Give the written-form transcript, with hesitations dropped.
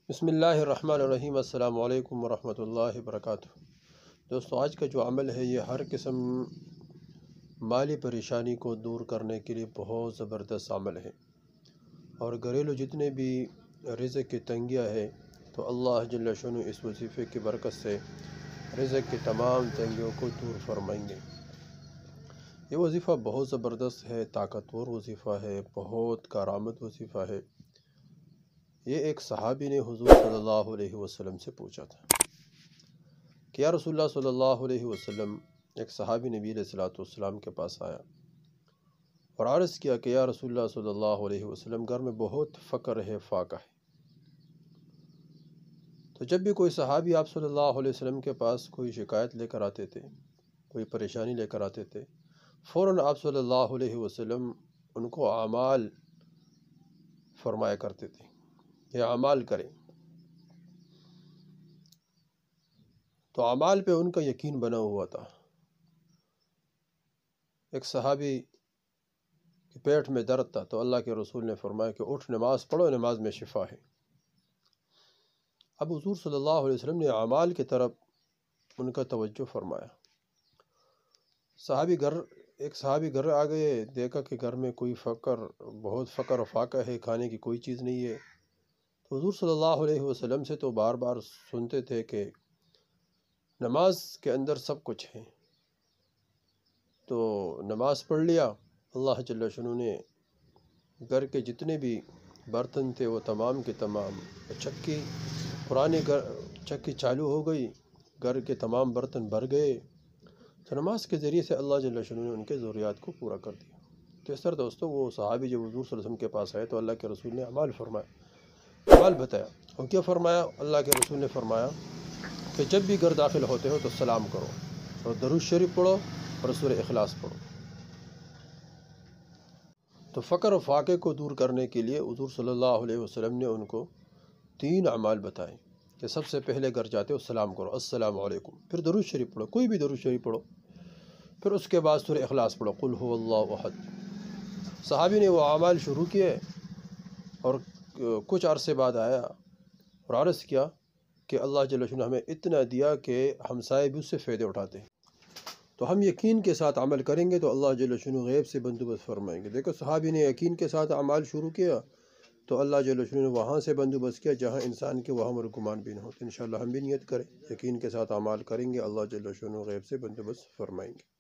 بسم اللہ الرحمن الرحیم۔ السلام علیکم ورحمۃ اللہ وبرکاتہ۔ دوستو، آج کا جو عمل ہے یہ ہر قسم مالی پریشانی کو دور کرنے کے لیے بہت زبردست عمل ہے، اور گھریلو جتنے بھی رزق کی تنگیاں ہے تو اللہ جل شانہ اس وظیفے کی برکت سے رزق کی تمام تنگیوں کو دور فرمائیں گے۔ یہ وظیفہ بہت زبردست ہے، طاقتور وظیفہ ہے، بہت کارآمد وظیفہ ہے۔ یہ ایک صحابی نے حضور صلی اللہ علیہ وسلم سے پوچھا تھا کہ یا رسول اللہ صلی اللہ علیہ وسلم، ایک صحابی نبی علیہ السلام کے پاس آیا اور عرض کیا کہ یا رسول اللہ صلی اللہ علیہ وسلم، گھر میں بہت فقر ہے، فاقہ ہے۔ تو جب بھی کوئی صحابی آپ صلی اللہ علیہ وسلم کے پاس کوئی شکایت لے کر آتے تھے، کوئی پریشانی لے کر آتے تھے، فوراً آپ صلی اللہ علیہ وسلم ان کو اعمال فرمایا کرتے تھے، یہ اعمال کریں۔ تو اعمال پہ ان کا یقین بنا ہوا تھا۔ ایک صحابی کے پیٹ میں درد تھا تو اللہ کے رسول نے فرمایا کہ اٹھ نماز پڑھو، نماز میں شفا ہے۔ اب حضور صلی اللہ علیہ وسلم نے اعمال کی طرف ان کا توجہ فرمایا۔ ایک صحابی گھر آ گئے، دیکھا کہ گھر میں کوئی بہت فقر و فاقہ ہے، کھانے کی کوئی چیز نہیں ہے۔ تو حضور صلی اللہ علیہ وسلم سے تو بار بار سنتے تھے کہ نماز کے اندر سب کچھ ہے۔ تو نماز پڑھ لیا، اللہ جل شانہ نے گھر کے جتنے بھی برتن تھے وہ تمام کے تمام چکی چالو ہو گئی، گھر کے تمام برتن بھر گئے۔ تو نماز کے ذریعے سے اللہ جل شانہ نے ان کے ضروریات کو پورا کر دیا۔ تو اس طرح دوستو، وہ صحابی جب حضور صلی اللہ علیہ وسلم کے پاس آئے تو اللہ کے رسول نے اعمال بتایا۔ اور کیا فرمایا؟ اللہ کے رسول نے فرمایا کہ جب بھی گھر داخل ہوتے ہو تو سلام کرو اور درود شریف پڑھو اور سورہ اخلاص پڑھو۔ تو فقر و فاقے کو دور کرنے کے لیے حضور صلی اللہ علیہ وسلم نے ان کو 3 اعمال بتائے کہ سب سے پہلے گھر جاتے ہو سلام کرو، السلام علیکم، پھر درود شریف پڑھو، کوئی بھی درود شریف پڑھو، پھر اس کے بعد سورہ اخلاص پڑھو، قل هو اللہ احد۔ صحابی نے وہ اعمال شروع کیے اور کچھ عرصے بعد آیا اور عرض کیا کہ اللہ جل شانہ ہمیں اتنا دیا کہ ہمسائے بھی اس سے فائدے اٹھاتے ہیں۔ تو ہم یقین کے ساتھ عمل کریں گے تو اللہ جل شانہ غیب سے بندوبست فرمائیں گے۔ دیکھو، صحابی نے یقین کے ساتھ اعمال شروع کیا تو اللہ جل شانہ نے وہاں سے بندوبست کیا جہاں انسان کے وہم اور گمان بھی نہ ہو۔ تو انشاءاللہ ہم بھی نیت کریں، یقین کے ساتھ اعمال کریں گے، اللہ جل شانہ غیب سے بندوبست فرمائیں گے۔